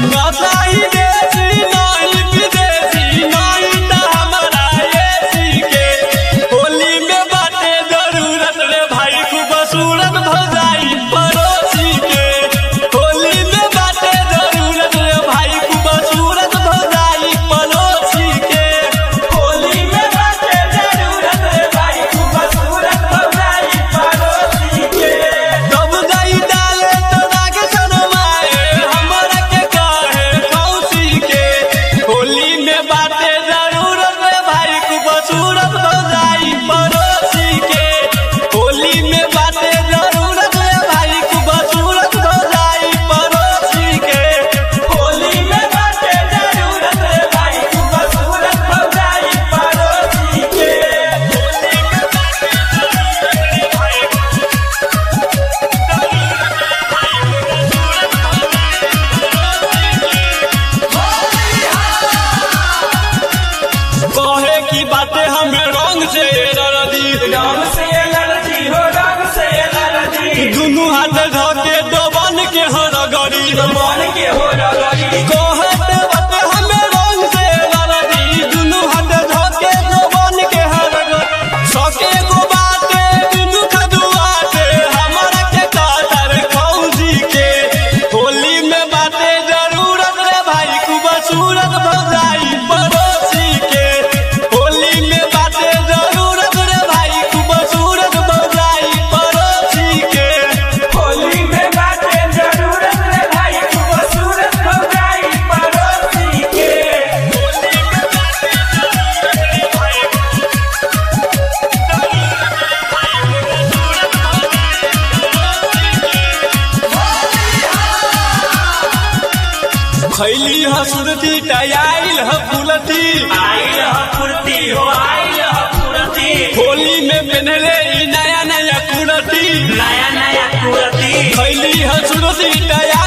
नसाई देसी नहीं विदेशी नहीं त हमारा एसी के होली में बाटे जरूरत रे भाई खूबसूरत भौजाई पड़ोसी के होली में बाटे जरूरत रे भाई खूबसूरत भौजाई पड़ोसी के होली में बाटे जरूरत रे भाई खूबसूरत भौजाई पड़ोसी के तब जाई डाले तो राग शर्माए हमरा के कहे कौसी के होली में बाटे जरूरत रे भाई खूबसूरत भौजाई पड़ोसी के होली में बाटे जरूरत रे भाई खूबसूरत भौजाई पड़ोसी के होली में बाटे जरूरत रे भाई खूबसूरत भौजाई पड़ोसी के कहे की बातें हमें रंग से लड़दी दुनू हाथ धके डबन के हरगड़ी कहते बातें हमें रंग से लड़दी दुनू हाथ धके डबन के हरगड़ी सके गो बाते दुनू खदुआते हमरा के कहतर खौजी के होली में बाटे जरूरत रे भाई खूबसूरत भौजाई पड़ोसी के होली में बाटे जरूरत रे भाई खूबसूरत भौजाई पड़ोसी के होली में बाटे जरूरत रे भाई खूबसूरत भौजाई पड़ोसी के खैली हसुरती टयाइल ह फुलती होली में पहनले ई नया नया कुर्ती खैली हसुरती टया